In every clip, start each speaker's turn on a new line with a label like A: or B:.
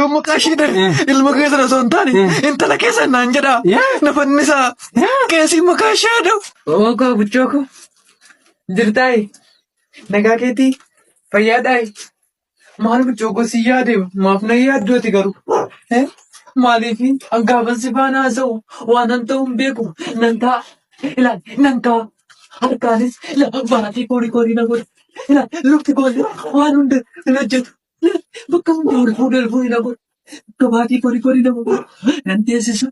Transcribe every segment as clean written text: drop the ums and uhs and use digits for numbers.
A: yommuu qaashiidhaan ilma keessa osoo hin taane intala keessa naan jedha nafannisaa keessi maqaa ishee dhawu. Oogoo buchooko jirtaayi nagaa keetii fayyaadhaayi maal buchooko si yaade maaf na yaaddooti garuu maaliifi gaafa si faana haasa'u waan an ta'u hin beeku nan ta'a ilaali nan ka'a harkaanis baatii korii na godha ilaali lukti koollee waan hunda hin hojjetu. Bakka hundaa fuudhuu hin godhu. Bakka baatii korii nama godhu. Nan teessisu.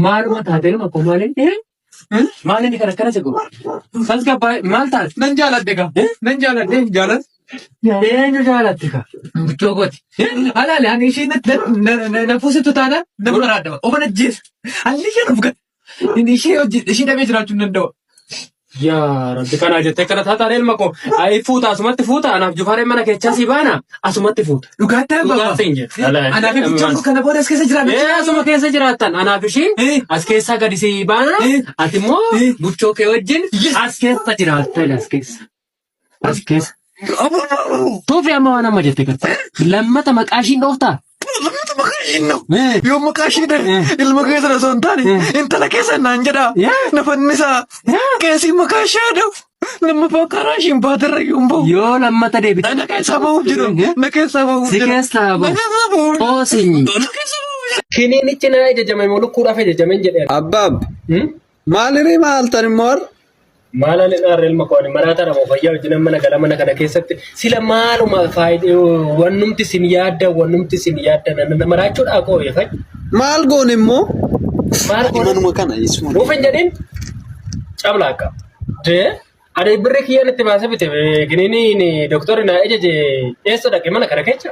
A: Maaluma taatee nama koo maaliin? Maal inni kana akkana sequ? Falka maal taate? Nan jaaladde kaa. Nan jaaladde jaaladde. Eenyu jaaladde kaa? Buchookooti. Alaale ani ishee na fuusitu taanaan nama baraadama. Ofa najjeessa. Alli ishee nuuf gala. Inni ishee hojjette ishee dhabee jiraachuu hin danda'u. Yaa rabbi kana jettee kana taataan ilma koo ayi fuuta asumatti fuuta anaaf jufaaree mana keechaa si baana asumatti fuuta. Dhugaataan baba. Anaaf bichoon kana booda as keessa jiraatan. Asuma keessa jiraatan anaaf ishiin as keessaa gadi si baana ati immoo buchoo kee wajjin as keessa jiraatta as keessa. As keessa. Tuufi amma waan amma jettee garta lammata maqaa ishiin dhooftaa. Lammata maqaa ishiin dhawu. Yoo maqaa ishiidhaan ilma keessa osoo hin taane intala keessa naan jedha nafannisaa keessi maqaa ishee dhawu. Lammaffaa karaa ishiin baatarra yoon bahu. Yoo lammata deebite. Na keessaa bahuuf jiru. Na keessaa bahuuf jiru. Si keessaa bahu. Oosinyi.
B: Kiniinichi na ajajame moo lukkuudhaaf ajajame hin jedhee.
C: Abbaab. Maaliree maaltan immoo?
B: Maalaan irraa ilma kooni maraata nama fayyaa wajjin mana gala mana kana keessatti sila maaluma faayidee wannumti sin yaadda nama maraachuudha koo yeeffai.
C: Maal goone immoo?
B: Maal goone?
C: Manuma kana yeessuun.
B: Ruufin jedhin cablaaka. Dee adee birri kiyyaan itti baasee bite giniini doktorri na ajaje eessa dhaqe mana kana keessa.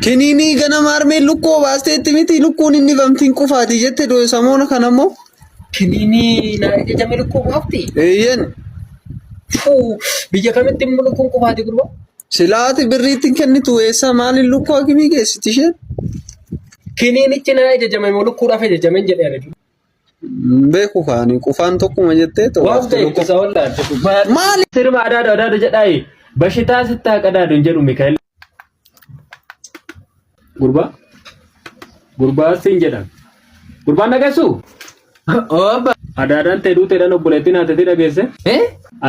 C: Kiniini ganama armee lukkuu baastee itti miti lukkuun inni bamtiin qufaati jette doo samoona kana immoo.
B: Kiniini na ajajame lukkuu baafti.
C: Eeyyen.
B: Biyya kamitti immoo lukkuun qufaati gurba?
C: Silaati birriitti kennitu eessa maaliin lukkuu akimii geessiti isheen?
B: Kiniinichi na ajajame moo lukkuudhaaf ajajame hin jedhee adii.
C: Beeku kaanii qufaan tokkuma jettee ta'u.
B: Waan ta'eef isa wallaan.
C: Maali?
B: Sirba adaada jedhaayi bashitaa sittaa qadaadu hin jedhu Mikael. Gurbaa siin jedhan. Gurbaan dhageessu? Adaadaan ta'e duuteedhaan obboleettiin haatetii dhageesse?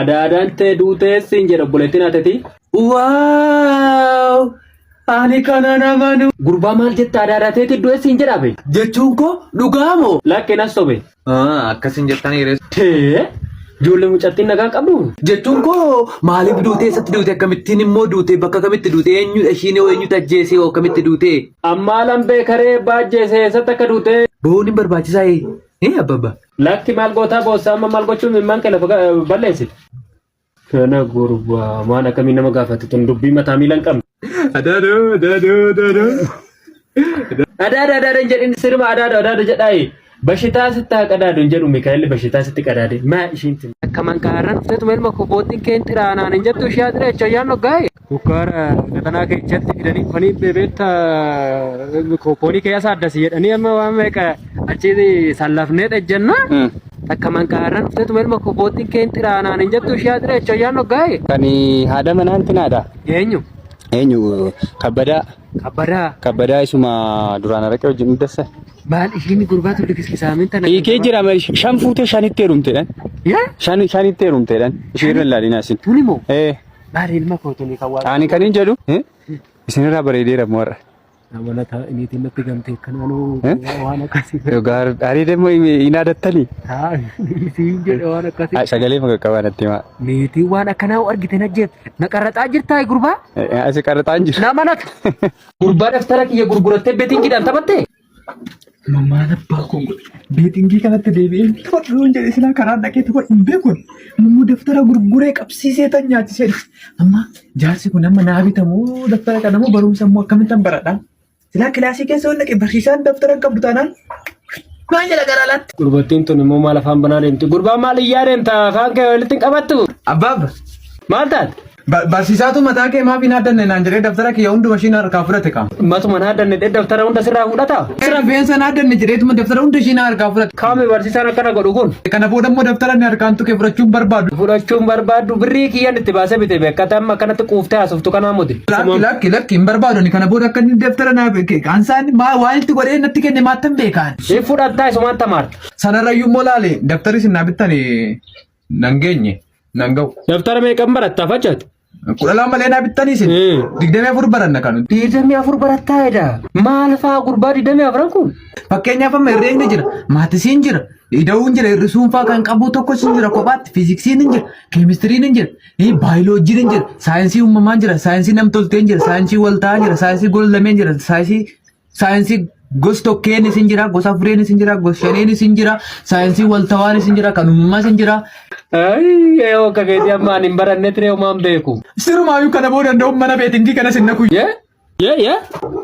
B: Adaadaan ta'e duutee siin jedha obboleettiin haatetii? Waaw! Ani kana namanu. Gurbaa maal jetta adaadaa ta'etti iddoo siin jedhabe? Jechuun koo dhugaamoo? Lakkeen as sobe.
A: Akkasiin jettanii reessu.
B: Tee? Ijoollee mucattiin nagaa qabdu? Jechuun koo maaliif duutee eessatti duute akkamittiin immoo duute bakka kamitti duute eenyudha ishiin eenyutu ajjeesee akkamitti duute? Ammaa lambee karee baajjeesee eessatti akka duute? Booni barbaachisaa abbabba. Lakki maal gootaa boossaa amma maal gochuun mimmaan kee lafa balleessite? Kana gurbaa maan akkamiin nama gaafate tun dubbii mataa miila hin qabne. Adaada hin jedhin sirba adaada jedhaayi. Bashitaa sitti haa qadaadu hin jedhu Mikaa'elli bashitaa sitti qadaade. Maa ishiin tin. Akka mankaarran feetu melma koboottiin keen xiraanaan hin jettu ishee adira jecha yaan dhoggaa'e. Kukkaara gatanaa keessatti fidanii fanii bebeetta koonii keessa addasi jedhanii amma waan meeqa achi sallafnee dhejjenna. Akka mankaarran feetu melma koboottiin keen xiraanaan hin jettu ishee adira jecha yaan dhoggaa'e.
D: Kani haadha manaan tinaadha.
B: Eenyu?
D: Kabbadaa isuma duraan araqee wajjin dassa.
B: Maal ishiin gurbaatu liqisaamin tana.
D: Hiikee jira shan fuutee shanitti heerumteedhaan. Shanitti heerumteedhaan. Ishee irra ilaalina asin.
B: Tuni moo? Maal ilma kootuuni kan waa.
D: Ani kan hin jedhu isinirraa bareedeera moora.
B: Namoota niitiin natti gamtee kanaanuu waan akkasii.
D: Gaarii deemoo hin aadattanii.
B: Niitiin jedhe waan akkasii.
D: Sagalee maka qabaa natti himaa.
B: Niitiin waan akkanaa argite na jeet. Na qarraxaa jirtaa gurbaa?
D: Asi qarraxaa hin jiru.
B: Nama natu. Gurbaa daftara kiyya gurgurattee beetingiidhaan taphattee?
A: Mammaan abbaa kun beetingii kanatti deebi'ee hodhuun jedhe silaa karaa dhaqeetti hodhuun beekun mummuu daftara gurguree qabsiisee tan nyaachisee amma jaarsi kun amma naa bitamuu daftara kanamoo barumsa immoo akkamittan baradha silaa kilaasii keessa ol dhaqe barsiisaan daftara qabdu taanaan maal jedha gara alaatti.
B: Gurbattiin tun immoo maal afaan banaa deemti? Gurbaa maal iyyaa deemta afaan kee walitti hin qabattu?
A: Abbaabba.
B: Maal taate?
A: Barsiisaatu mataa kee maaf hin haaddanne naan jedhee daftara kiyya hunduma ishiin harkaa fudhate qaba.
B: Matuma haaddanne daftara hunda sirraa fudhata.
A: Rifeensa hin haaddanne jedheetuma daftara hunda ishiin harkaa fudhate.
B: Kaame barsiisaan akkana godhu kun.
A: Kana booda immoo daftara inni harkaan tuqe fudhachuun barbaadu.
B: Fudhachuun barbaadu birrii kiyyan itti baasee bite beekata amma akkanatti quuftee haasoftu kanaa muti.
A: Lakki hin barbaadu kana booda akka inni daftara naa beeke kansaan waan itti godhee natti kenne maattan beekaan.
B: Ishee fudhattaa isumaan tamaarta.
A: Sanarrayyuu immoo laale daftari isin naa bittanii nan geenye nan ga'u.
B: Daftara meeqan barattaa facaati?
A: 12 malee naa bittanii isin 24 baranna kanu.
B: 24 barattaa edha. Maal fa'aa gurbaa 24 kun?
A: Fakkeenyaaf amma herreegni jira, maatisiin jira, ida'uun jira, hir'isuun fa'aa kan qabu tokko sin jira kophaatti, fiiziksiin hin jira, keemistiriin hin jira, baayoloojiin hin jira, saayinsii uumamaan jira, saayinsii namtolteen jira, saayinsii walta'aa jira, saayinsii gola-lameen jira, saayinsii gosa tokkeenis hin jira, gosa afureenis hin jira, gosa shaneenis hin jira, saayinsii walta'aanis hin jira, kan uumamas hin jira.
B: Yoo kageetii ammaan hin baranne ture homaan beeku.
A: Sirumaayyuu kana booda danda'uun mana beetingii kana sinna kuyya.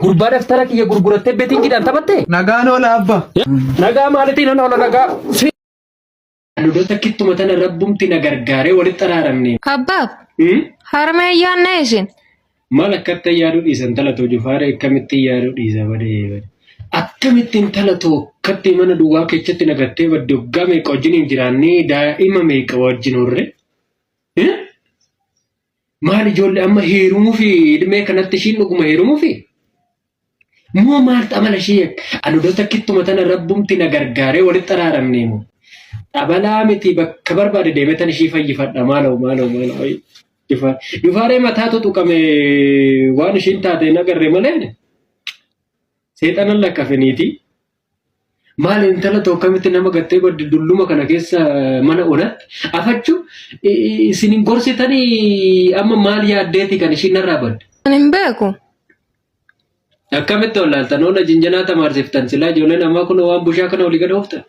B: Gurbaa daftara kiyya gurgurattee beetingiidhaan taphatte?
A: Nagaan oola abba.
B: Nagaa maalitiin nan oola nagaa? Dhaloota kittuma tana rabbumti na gargaaree walitti araaramne.
E: Abbaab. Harmee ayyaanna isin.
B: Maal akkatti yaaduu dhiisan talatoo Jufaare akkamitti yaaduu dhiisa badee. Akkamittiin talatoo akkatti mana duwwaa keessatti nagattee badde waggaa meeqa wajjin hin jiraannee daa'ima meeqa wajjin horre? Maal ijoollee amma heerumuu fi dhimee kanatti ishiin dhuguma heerumuu fi? Moo maaltu amala ishee dhaloota kittuma tana rabbumti na gargaaree walitti araaramne moo? Dhabalaa miti bakka barbaade deemetan ishii fayyifadha maaloo. Jufaaree mataatu tuqame waan ishiin taate hin agarre malee seexanan lakkafeniiti. Maal intala tokkamitti nama gattee badde dulluma kana keessa mana onatti afachuu isinin gorsitanii amma maal yaaddeeti kan ishiin narraa badde?
E: Hin beeku.
B: Akkamitti wallaaltan oona jinjanaa tamaarsiftan silaa ijoolleen ammaa kun waan bushaa kana olii gad ooftan?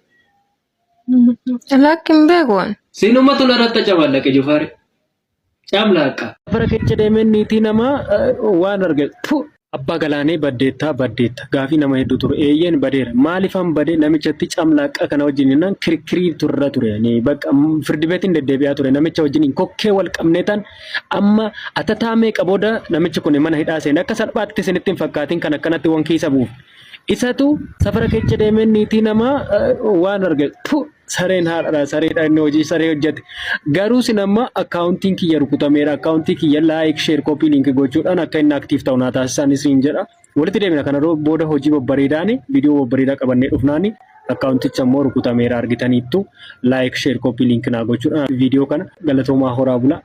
E: Lakki hin beeku waan.
B: Sinumatu narratti camallaqe Jufaare. Camlaaqa. Bara keessa deemeen niitii namaa waan argatu. Abbaa galaanee baddeetta gaafii nama hedduu ture eeyyeen badeera maaliifan badee namichatti camlaaqa kana wajjin nan kirkirii turra ture bakka firdi beetiin deddeebi'aa ture namicha wajjin kokkee wal qabneetan amma atataamee qabooda namichi kun mana hidhaa seenee akka salphaatti isinitti hin fakkaatiin kan akkanatti waan keessa buuf isatu safara keessa deemeen niitii namaa waan argatu sareen haadha sareedha inni hojii saree hojjete garuu sin amma akkaawuntiin kiyya rukutameera akkaawuntii kiyya laayik sheer koopii liinkii gochuudhaan akka inni aktiif ta'u naa taasisan isin jedha walitti deemina kana booda hojii babbareedaani viidiyoo babbareedaa qabannee dhufnaani akkaawunticha immoo rukutameera argitaniittu laayik sheer koopii liinkii naa gochuudhaan viidiyoo kana galatoomaa horaa bula.